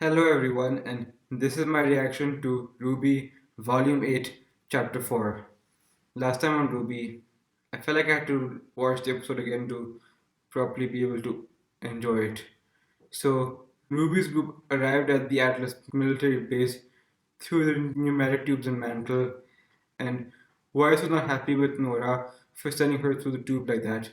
Hello everyone, and this is my reaction to RWBY Volume 8, Chapter 4. Last time on RWBY, I felt like I had to watch the episode again to properly be able to enjoy it. So, Ruby's group arrived at the Atlas military base through the pneumatic tubes and mantle, and Voice was not happy with Nora for sending her through the tube like that.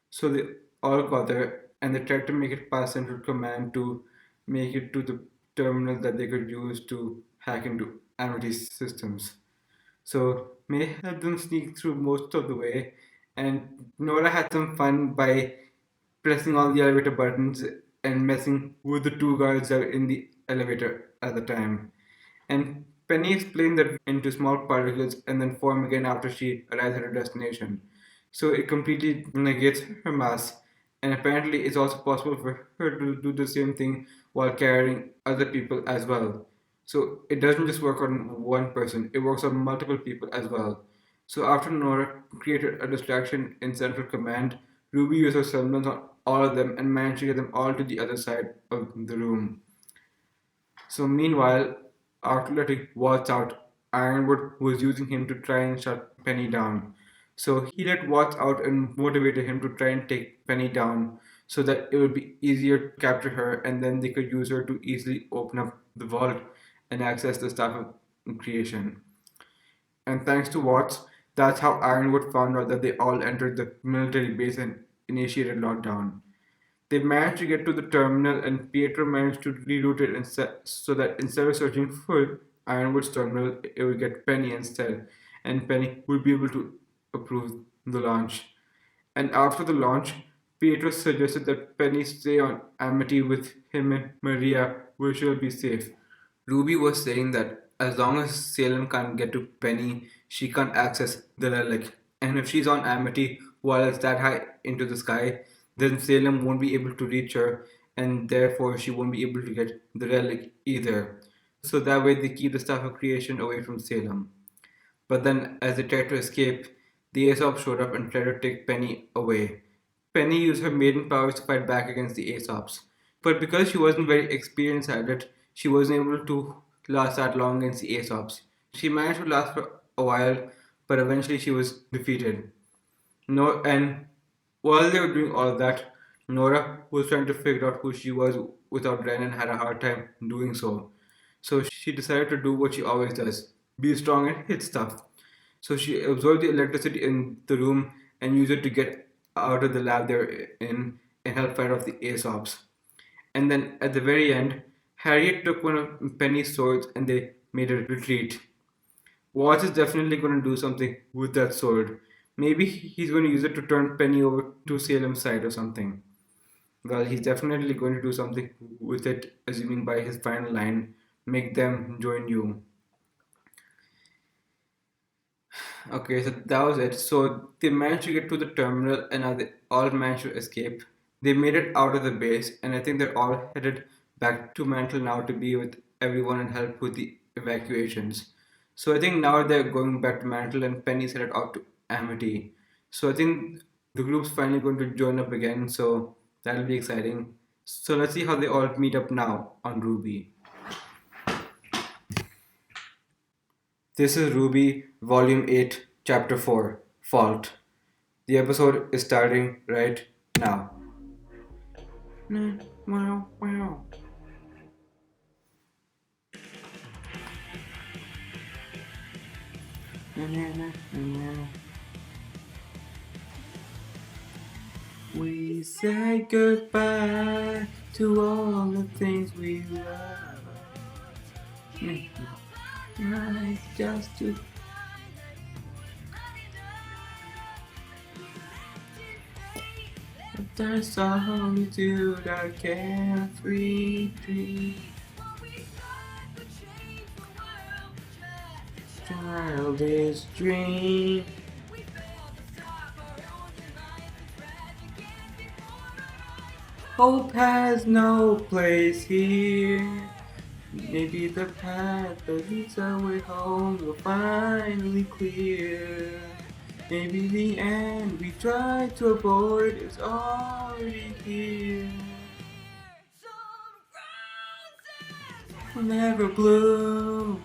So they all got there and they tried to make it past Central Command to make it to the terminal that they could use to hack into Amity's systems. So May helped them sneak through most of the way, and Nora had some fun by pressing all the elevator buttons and messing with the two guards that were in the elevator at the time. And Penny explained that into small particles and then form again after she arrives at her destination. So it completely negates her mass, and apparently it's also possible for her to do the same thing while carrying other people as well. So it doesn't just work on one person, it works on multiple people as well. So after Nora created a distraction in Central Command, Ruby used her semblance on all of them and managed to get them all to the other side of the room. So meanwhile, after letting Watts out, Ironwood was using him to try and shut Penny down. So he let Watts out and motivated him to try and take Penny down so that it would be easier to capture her and then they could use her to easily open up the vault and access the stuff of creation. And thanks to Watts, that's how Ironwood found out that they all entered the military base and initiated lockdown. They managed to get to the terminal, and Pietro managed to reroute it so that instead of searching for Ironwood's terminal, it would get Penny instead, and Penny would be able to approve the launch. And after the launch, Pietro suggested that Penny stay on Amity with him and Maria, where she'll be safe. Ruby was saying that as long as Salem can't get to Penny, she can't access the relic. And if she's on Amity while it's that high into the sky, then Salem won't be able to reach her, and therefore she won't be able to get the relic either. So that way they keep the stuff of creation away from Salem. But then, as they tried to escape, the Aesop showed up and tried to take Penny away. Penny used her maiden powers to fight back against the Aesops. But because she wasn't very experienced at it, she wasn't able to last that long against the Aesops. She managed to last for a while, but eventually she was defeated. No, and while they were doing all of that, Nora was trying to figure out who she was without Ren and had a hard time doing so. So she decided to do what she always does, be strong and hit stuff. So she absorbed the electricity in the room and used it to get out of the lab they're in and help fight off the Aesops. And then at the very end, Harriet took one of Penny's swords and they made a retreat. Watts is definitely going to do something with that sword. Maybe he's going to use it to turn Penny over to Salem's side or something. Well, he's definitely going to do something with it, assuming by his final line, make them join you. Okay, so that was it. So they managed to get to the terminal and now they all managed to escape. They made it out of the base, and I think they're all headed back to Mantle now to be with everyone and help with the evacuations. So I think now they're going back to Mantle and Penny's headed out to Amity. So I think the group's finally going to join up again, so that'll be exciting. So let's see how they all meet up now on RWBY. This is RWBY Volume 8, Chapter 4, Fault. The episode is starting right now. Wow, wow. We say goodbye to all the things we love. Nice just to. But there's solitude I can't retreat. Childish dream. Hope has no place here. Maybe the path that leads our way home will finally clear. Maybe the end we tried to avoid is already here. will never bloom.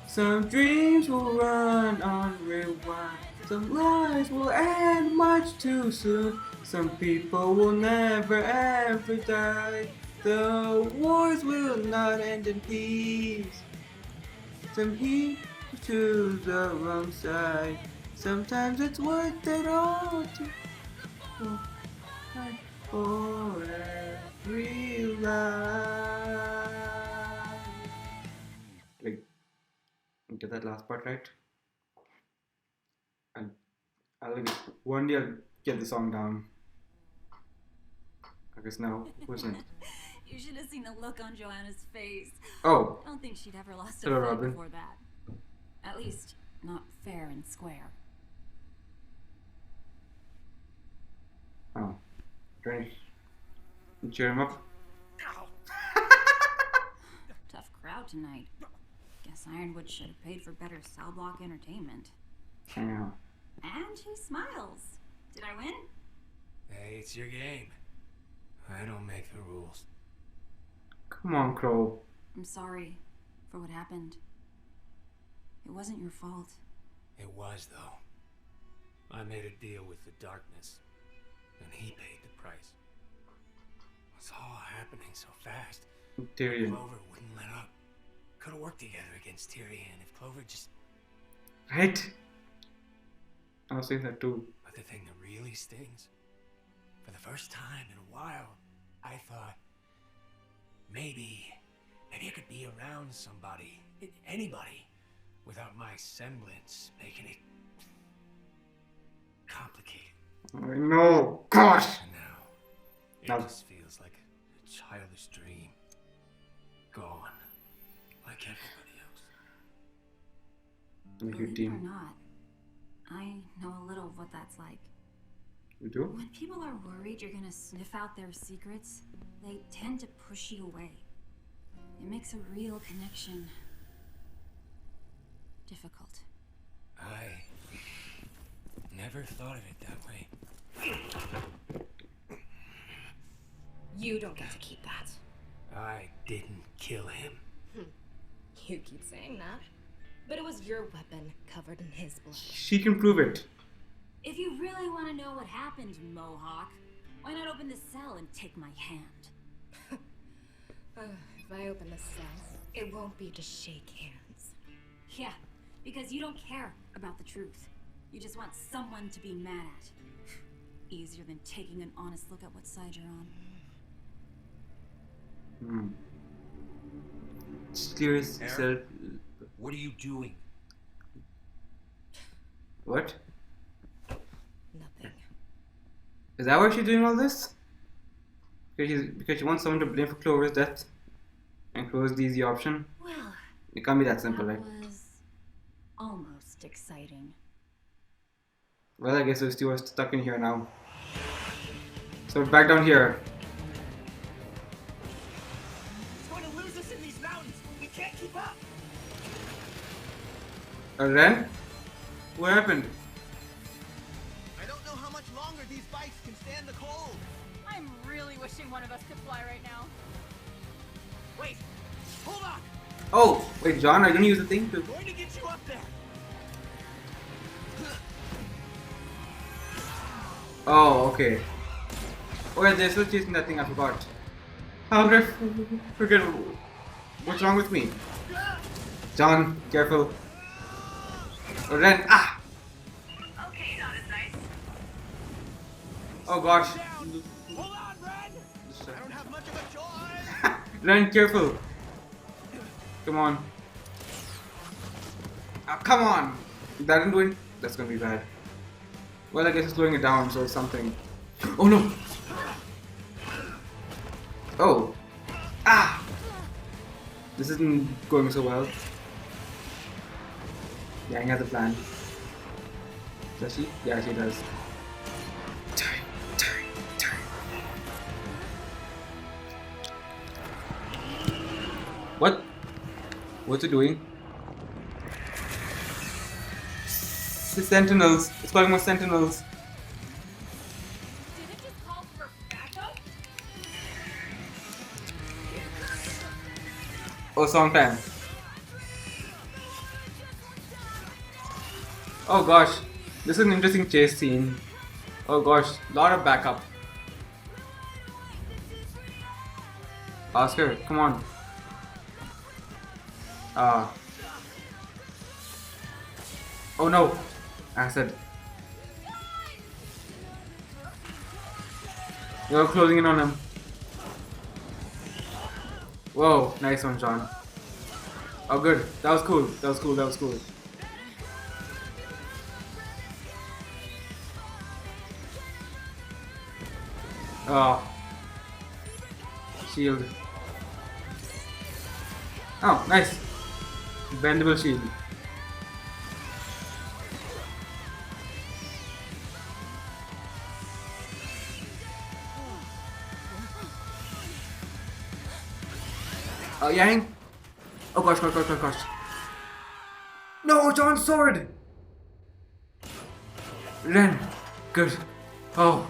Some dreams will run on rewind. Some lives will end much too soon. Some people will never ever die. The wars will not end in peace. Some heat to the wrong side. Sometimes it's worth it all to fight for every life. Like, get that last part right? And one day I'll get the song down. I guess now, who's next? You should have seen the look on Joanna's face. Oh. I don't think she'd ever lost a Hello, fight Robin. before that. At least, not fair and square. Oh. Trying to cheer him up. Tough crowd tonight. Guess Ironwood should have paid for better cell block entertainment. Yeah. And she smiles. Did I win? Hey, it's your game. I don't make the rules. Come on, Crow. I'm sorry for what happened. It wasn't your fault. It was, though. I made a deal with the darkness, and he paid the price. It's all happening so fast. Tyrion. Clover wouldn't let up. Could have worked together against Tyrion if Clover just... Right? I was saying that too. But the thing that really stings, for the first time in a while, I thought, maybe I could be around somebody, anybody, without my semblance making it complicated. I know. Gosh. And now, it Now- just feels like a childish dream. Gone. Like everybody else. Like your Believe it or team. not, I know a little of what that's like. You do? When people are worried you're gonna sniff out their secrets, they tend to push you away. It makes a real connection difficult. I never thought of it that way. You don't get to keep that. I didn't kill him. You keep saying that. But it was your weapon covered in his blood. She can prove it. If you really want to know what happened, Mohawk, why not open the cell and take my hand? If I open the cell, it won't be to shake hands. Yeah, because you don't care about the truth. You just want someone to be mad at. Easier than taking an honest look at what side you're on. Steers Aaron? self. What are you doing? What? Nothing. Is that why she's doing all this? Because she wants someone to blame for Clover's death? And Clover's the easy option? Well, It can't be that simple, that right? was almost exciting. Well, I guess those two are stuck in here now. So back down here. It's going to lose us in these mountains. We can't keep up. Ren? What happened? I don't know how much longer these bikes can stand the cold. I'm really wishing one of us could fly right now. Wait, hold on. Oh, wait, John, are you gonna use the thing to... I'm going to get you up there. Oh, okay. Oh yeah, they're still chasing that thing, I forgot. How did I forget? What's wrong with me? John, careful. Oh, Ren, ah! Okay, not as nice. Oh gosh. Down. Hold on, Red. I don't have much of a choice. Ren, careful. Come on. Ah, come on! That didn't do it. That's gonna be bad. Well, I guess it's slowing it down, so it's something. Oh no! Oh! Ah! This isn't going so well. Yang has a plan. Does she? Yeah, she does. Time. What? What's it doing? The sentinels. It's calling more sentinels. Did it just call for backup? Oh, song time. Oh gosh, this is an interesting chase scene. Oh gosh, lot of backup. Oscar, come on. Ah. Oh no. Acid. You're closing in on him. Whoa, nice one, John. Oh good. That was cool. That was cool. That was cool. Oh. Shield. Oh, nice. Bendable shield. Oh, Yang. Oh gosh, gosh, gosh, gosh, gosh. No, John's sword. Ren. Good. Oh.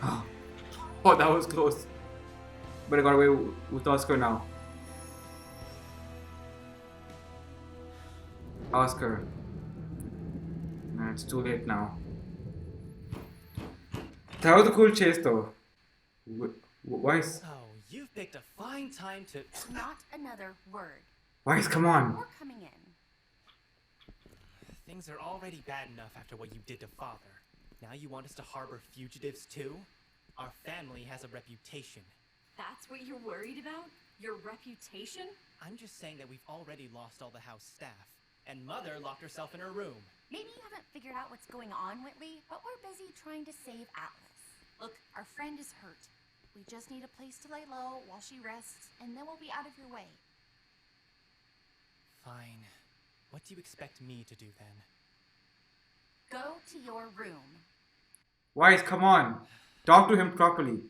Oh. Oh, that was close. But I got away with Oscar now. Oscar. Nah, it's too late now. That was a cool chase though. Wise. Oh, you've picked a fine time to... Not another word. Wise, come on. We're coming in. Things are already bad enough after what you did to Father. Now you want us to harbor fugitives too? Our family has a reputation. That's what you're worried about? Your reputation? I'm just saying that we've already lost all the house staff. And Mother locked herself in her room. Maybe you haven't figured out what's going on, Whitley, but we're busy trying to save Atlas. Look, our friend is hurt. We just need a place to lay low while she rests, and then we'll be out of your way. Fine. What do you expect me to do then? Go to your room. Wise, come on. Talk to him properly.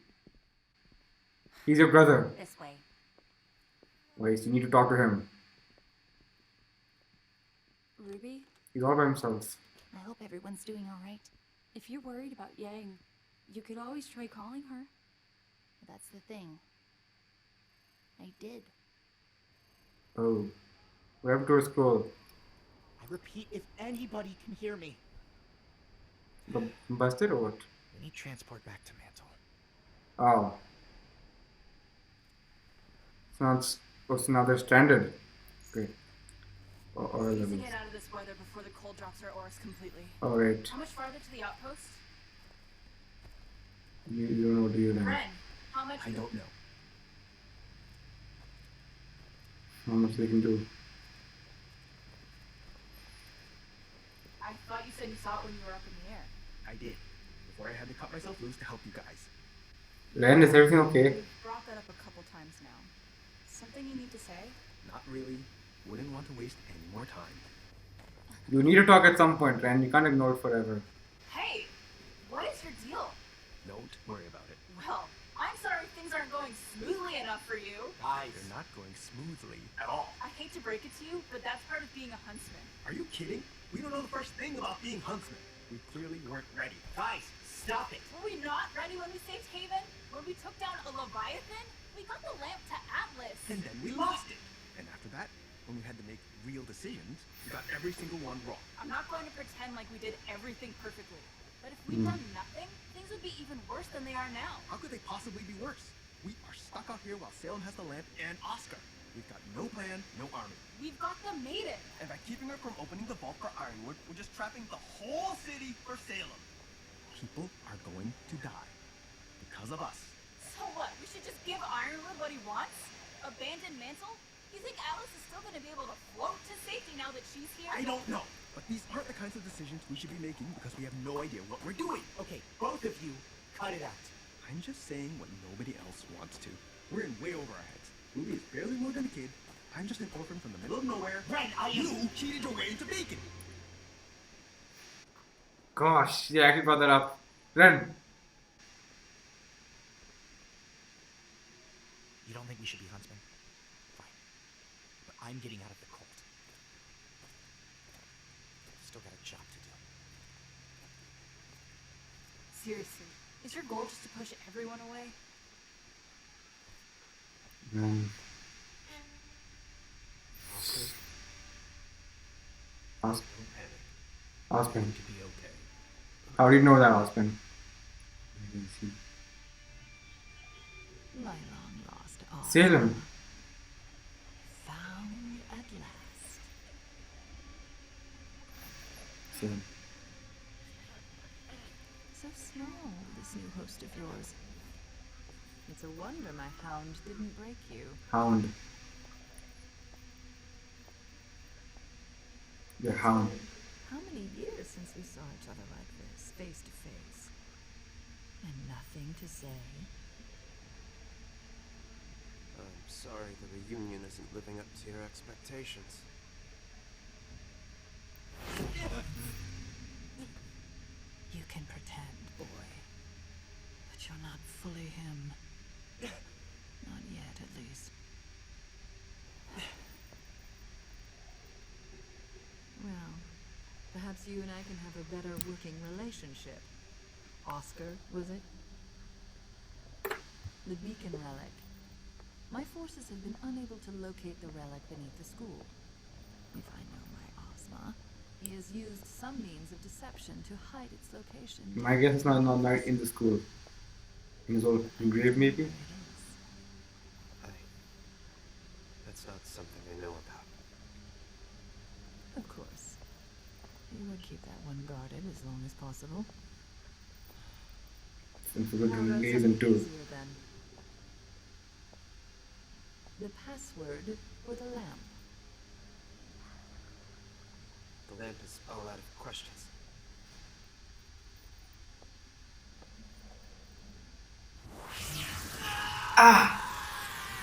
He's your brother. This way. Wise, you need to talk to him. Ruby, He's all by himself. I hope everyone's doing all right. If you're worried about Yang, you could always try calling her. That's the thing. I did. Oh. Web door scroll. I repeat, if anybody can hear me. Busted or what? We need transport back to Mantle. Oh. So now they're stranded. Okay. Or We need to levels. get out of this weather before the cold drops our ores completely. Alright. How much farther to the outpost? You don't know, do you then? Ren, how much? I don't know. How much they can do. I thought you said you saw it when you were up in the air. I did. Before I had to cut myself loose to help you guys. Ren, is everything okay? You've brought that up a couple times now. Something you need to say? Not really. Wouldn't want to waste any more time. You need to talk at some point, Ren. You can't ignore it forever. Hey, what is your deal? Don't worry about it. Well, I'm sorry things aren't going smoothly enough for you. Guys, they're not going smoothly at all. I hate to break it to you, but that's part of being a huntsman. Are you kidding? We don't know the first thing about being huntsmen. We clearly weren't ready. Guys, stop it. Were we not ready when we saved Haven? When we took down a Leviathan? We got the lamp to Atlas. And then we lost it. And after that, when we had to make real decisions, we got every single one wrong. I'm not going to pretend like we did everything perfectly. But if we'd done nothing, things would be even worse than they are now. How could they possibly be worse? We are stuck out here while Salem has the lamp and Oscar. We've got no plan, no army. We've got the maiden. And by keeping her from opening the vault for Ironwood, we're just trapping the whole city for Salem. People are going to die. Because of us. So what? We should just give Ironwood what he wants? Abandon Mantle? You think Alice is still going to be able to float to safety now that she's here? I don't know. But these aren't the kinds of decisions we should be making because we have no idea what we're doing. Okay, both of you, cut it out. I'm just saying what nobody else wants to. We're in way over our heads. Ruby is barely more than a kid. I'm just an orphan from the middle of nowhere. Ren, You cheated your way into bacon. Gosh, yeah, I actually brought that up. Ren. You don't think we should be huntsmen? Fine. But I'm getting out of the cult. Still got a job to do. Seriously, is your goal just to push everyone away? Um, Oscar, Os- don't panic. You're Ospen. going to be okay. How do you know that, Ospen? I can see. My long lost Salem. Ozma, found at last. Salem. So small, this new host of yours. It's a wonder my hound didn't break you. Hound. Your hound. How many years since we saw each other like this, face to face? And nothing to say? I'm sorry the reunion isn't living up to your expectations. You can pretend, boy. But you're not fully him. Not yet, at least. Well, perhaps you and I can have a better working relationship. Oscar, was it? The beacon relic. My forces have been unable to locate the relic beneath the school. If I know my Ozma, he has used some means of deception to hide its location. My guess is not in the school. In his old grave, maybe? There it is. That's not something I know about. Of course. You would keep that one guarded as long as possible. Since we're How going to about reason something too. easier then? The password for the lamp. The lamp is all out of questions.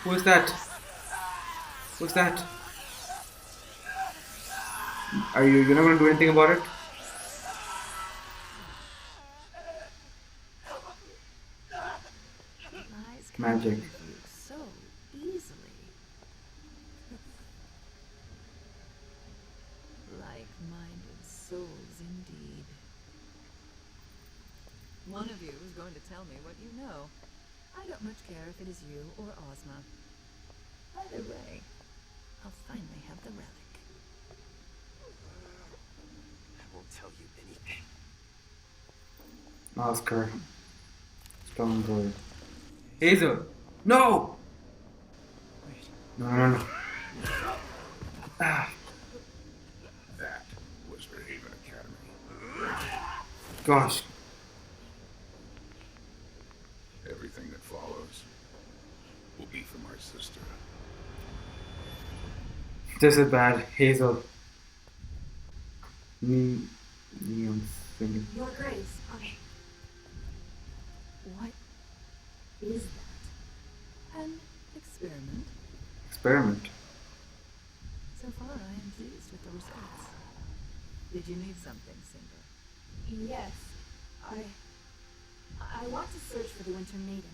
Who's that? Who's that? You're not gonna do anything about it? Lies can Magic. leave you so easily. Like-minded souls indeed. One of you is going to tell me what you know. I don't much care if it is you or Ozma. Either way, I'll finally have the relic. I won't tell you anything. Oscar. Strongboy. Hazel! No! No. Ah, That was Raven Academy. gosh. Everything that follows will be from our sister. This is bad. Hazel. Neon singing. Your Grace, What is that? An experiment. Experiment. So far, I am pleased with the results. Did you need something, Cinder? Yes, I want to search for the Winter Maiden.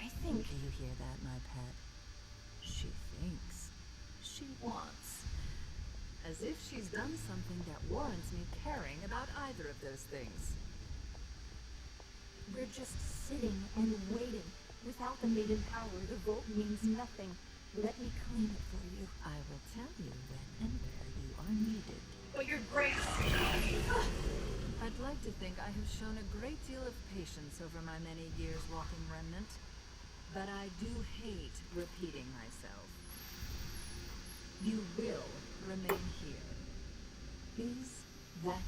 I think... Do you hear that, my pet? She thinks. She wants. As if she's done something that warrants me caring about either of those things. We're just sitting and waiting. Without the maiden power, the vote means nothing. Let me claim it for you. I will tell you when and where you are needed. But your Grace! I'd like to think I have shown a great deal of patience over my many years walking Remnant, but I do hate repeating myself. You will remain here. Is that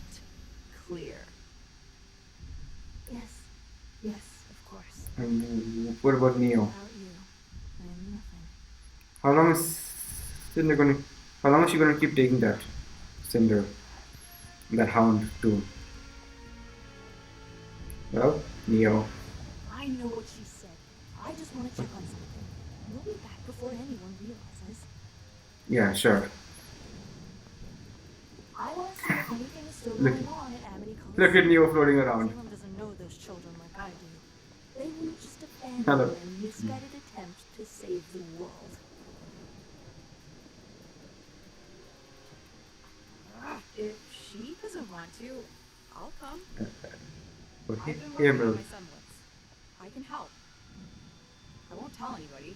clear? Yes, of course. And what about Neo? Without you, I am nothing. How long is Cinder gonna? How long is she gonna keep taking that Cinder, that hound too? Well, Neo. I know what she said. I just want to check on something. We'll be back before anyone realizes. Yeah, sure. I want to see if anything is still Look- going on at Amity College. Look at Neo floating around. Salem doesn't know those children like I do. They wouldn't just abandon Hello. them in misguided attempt to save the world. If she doesn't want to, I'll come. But I've been here, working on bro. my semblance. I can help. I won't tell anybody.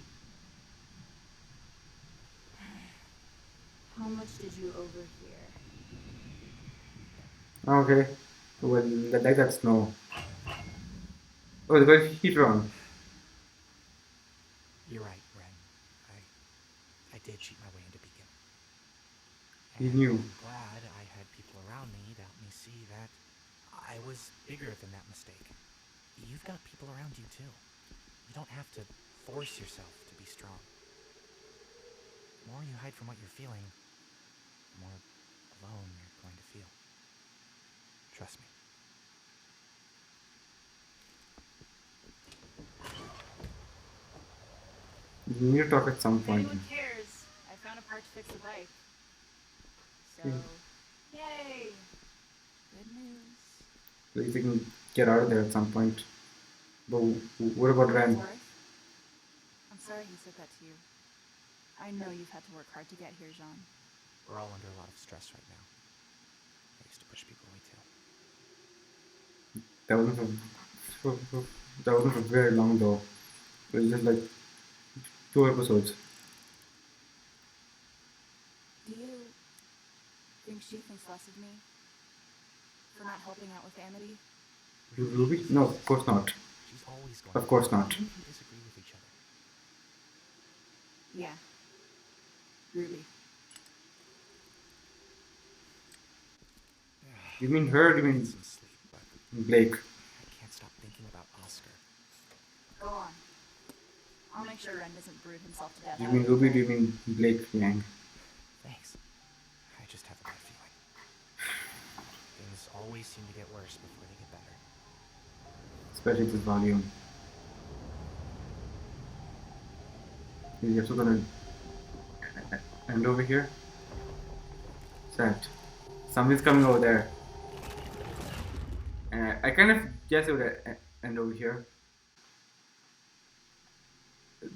much did you overhear? Okay. Well, like that snow. Oh, they got heater on. You're right, Ren. I did cheat my way into Beacon. He And knew. I'm glad I had people around me to help me see that I was bigger than that mistake. You've got people around you too. You don't have to force yourself to be strong. The more you hide from what you're feeling, the more alone you're going to feel. Trust me. You need to talk at some If point. anyone cares, I found a part to fix the bike. So, Yeah. yay! Good news. At least they can get out of there at some point. But what about For what it's Ren? worth, I'm sorry he said that to you. I know you've had to work hard to get here, Jean. We're all under a lot of stress right now. I used to push people away too. That wasn't that wasn't for very long though. It was just like 2 episodes. Do you think she thinks less of me for not helping out with Amity? Ruby? No, of course not. She's always going Of course not. even if you disagree with each other. Yeah. Ruby. You mean her? You mean Some sleep, but Blake? I can't stop thinking about Oscar. Go on. I'll make sure Ren doesn't brood himself to death. Do you mean Ruby? Do you mean Blake Yang? Thanks. I just have a bad feeling. Things always seem to get worse before they get better. Especially this volume. Is also gonna end over here? Sad. Somebody's coming over there. I kind of guess it would end over here.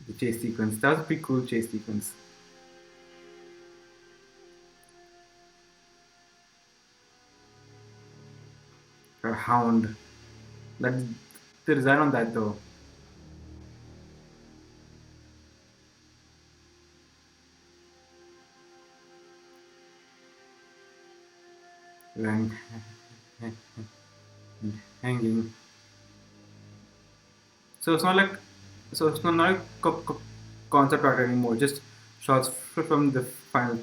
The chase sequence. That was a pretty cool chase sequence. Or hound. That's the design on that though. Rank hanging. So it's not like it's not like concept art anymore. Just shots from the final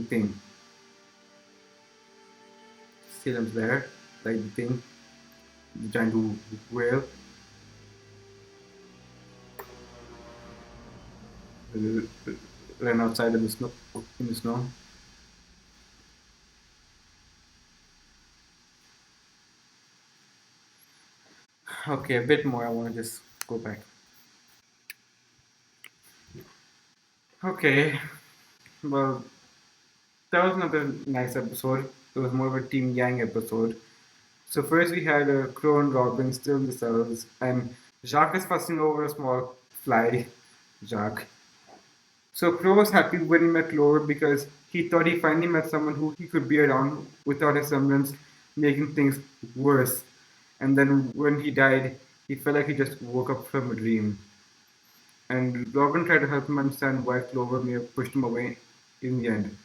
thing. Salem's there, like the thing, the giant whale. Ran outside in the snow. In the snow. Okay, a bit more. I want to just go back. Okay, well, that was another nice episode. It was more of a Team Yang episode. So first we had Crow and Robin still in the cells, and Jacques is fussing over a small fly. Jacques. So Crow was happy when he met Clover because he thought he finally met someone who he could be around without his semblance making things worse. And then when he died, he felt like he just woke up from a dream. And Robin tried to help him understand why Clover may have pushed him away in the end.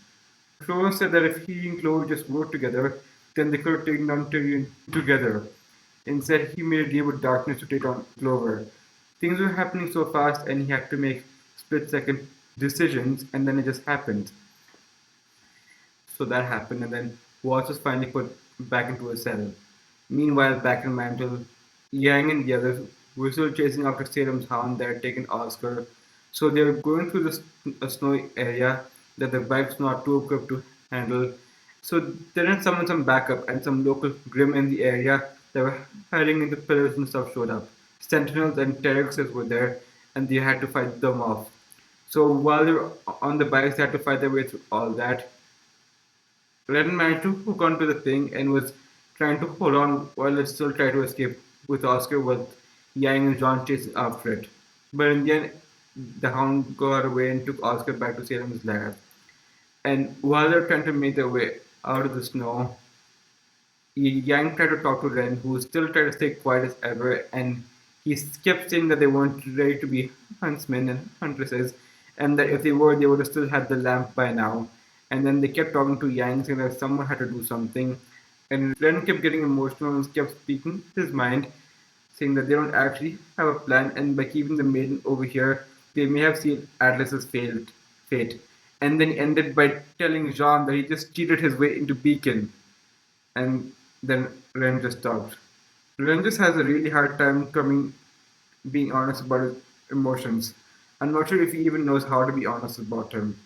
Clover said that if he and Clover just worked together, then they could have taken down Tyrion together. Instead, he made a deal with darkness to take on Clover. Things were happening so fast, and he had to make split-second decisions, and then it just happened. So that happened, and then Watts was finally put back into a cell. Meanwhile, back in Mantle, Yang and the others were still chasing after Salem's hound that had taken Oscar. So they were going through this a snowy area that the bike's not too equipped to handle. So they didn't summon some backup, and some local Grim in the area that were hiding in the pillars and stuff showed up. Sentinels and Terrexes were there, and they had to fight them off. So while they were on the bikes, they had to fight their way through all that. Ren managed to hook onto the thing and was trying to hold on while it still tried to escape with Oscar with Yang and John chasing after it. But in the end, the hound got away and took Oscar back to Salem's lab. And while they're trying to make their way out of the snow, Yang tried to talk to Ren, who still tried to stay quiet as ever, and he kept saying that they weren't ready to be huntsmen and huntresses, and that if they were, they would have still had the lamp by now. And then they kept talking to Yang, saying that someone had to do something. And Ren kept getting emotional and kept speaking his mind, saying that they don't actually have a plan, and by keeping the maiden over here, they may have sealed Atlas's failed fate. And then he ended by telling Jean that he just cheated his way into Beacon. And then Ren just stopped. Ren just has a really hard time being honest about his emotions. I'm not sure if he even knows how to be honest about him.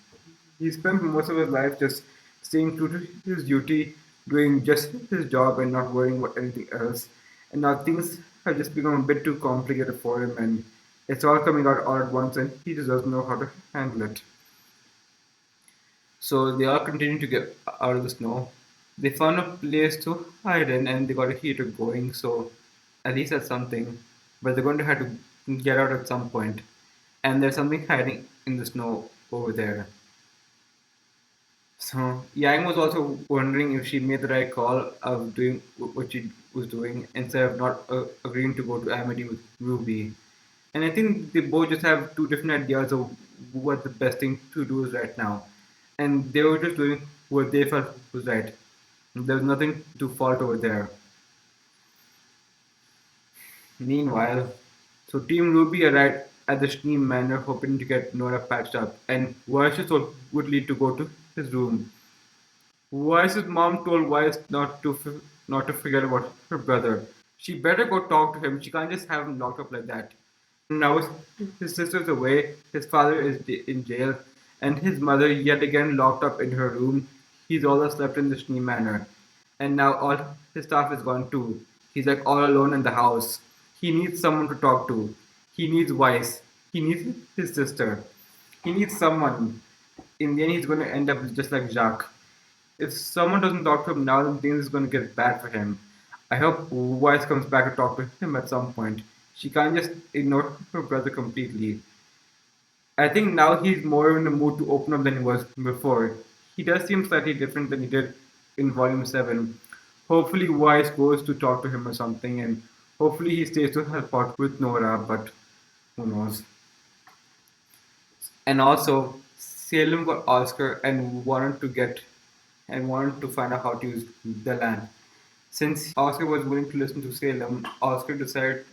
He spent most of his life just staying true to his duty, doing just his job and not worrying about anything else. And now things have just become a bit too complicated for him, and it's all coming out all at once, and he just doesn't know how to handle it. So they all continue to get out of the snow. They found a place to hide in, and they got a heater going, so at least that's something. But they're going to have to get out at some point, and there's something hiding in the snow over there. So Yang was also wondering if she made the right call of doing what she was doing instead of not agreeing to go to Amity with Ruby. And I think they both just have two different ideas of what the best thing to do is right now. And they were just doing what they felt was right. There was nothing to fault over there. Meanwhile, so Team Ruby arrived at the Steam Manor hoping to get Nora patched up, and Vaish's told Woodley to go to his room. Vaish's mom told Weiss not to forget about her brother. She better go talk to him. She can't just have him locked up like that. Now his sister's away, his father is in jail, and his mother yet again locked up in her room. He's always slept in the Schnee Manor, and now all his stuff is gone too. He's like all alone in the house. He needs someone to talk to. He needs Weiss. He needs his sister. He needs someone. In the end, he's going to end up just like Jacques. If someone doesn't talk to him now, then things is going to get bad for him. I hope Weiss comes back to talk to him at some point. She can't just ignore her brother completely. I think now he's more in the mood to open up than he was before. He does seem slightly different than he did in Volume 7. Hopefully, Weiss goes to talk to him or something, and hopefully, he stays to help out with Nora, but who knows. And also, Salem got Oscar and wanted to find out how to use the land. Since Oscar was willing to listen to Salem decided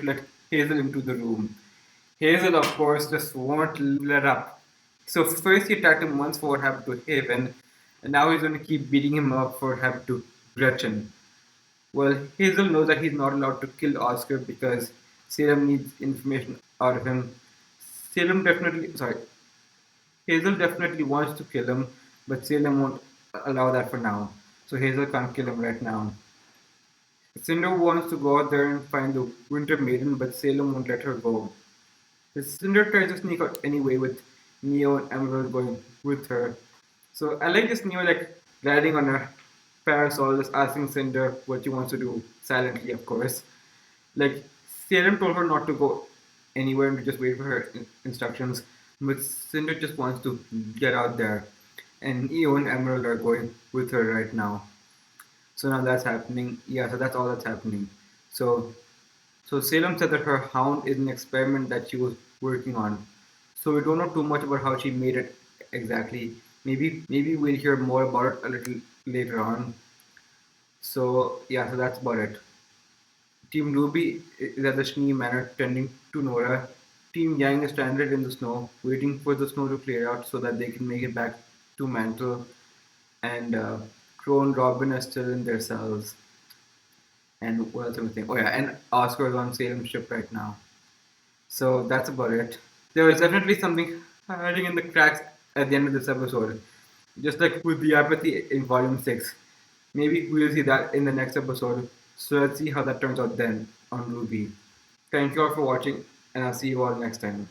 to let Hazel into the room. Hazel, of course, just won't let up. So first he attacked him once for what happened to Haven, and now he's going to keep beating him up for what happened to Gretchen. Well, Hazel knows that he's not allowed to kill Oscar because Salem needs information out of him. Salem definitely, sorry, Hazel definitely wants to kill him, but Salem won't allow that for now. So Hazel can't kill him right now. Cinder wants to go out there and find the Winter Maiden, but Salem won't let her go. Cinder tries to sneak out anyway with Neo and Emerald going with her. So I like this Neo like riding on a parasol, just asking Cinder what she wants to do, silently of course. Like Salem told her not to go anywhere and to just wait for her instructions, but Cinder just wants to get out there. And Neo and Emerald are going with her right now. So now that's happening. Yeah, so that's all that's happening. So so Salem said that her hound is an experiment that she was working on. So we don't know too much about how she made it exactly. Maybe we'll hear more about it a little later on. So yeah, so that's about it. Team Ruby is at the Schnee Manor tending to Nora. Team Yang is stranded in the snow, waiting for the snow to clear out so that they can make it back to Mantle. And Crow and Robin are still in their cells. And what else am I saying? Oh yeah, and Oscar is on Salem's ship right now. So that's about it. There was definitely something hiding in the cracks at the end of this episode. Just like with the apathy in Volume 6. Maybe we'll see that in the next episode. So let's see how that turns out then on RWBY. Thank you all for watching, and I'll see you all next time.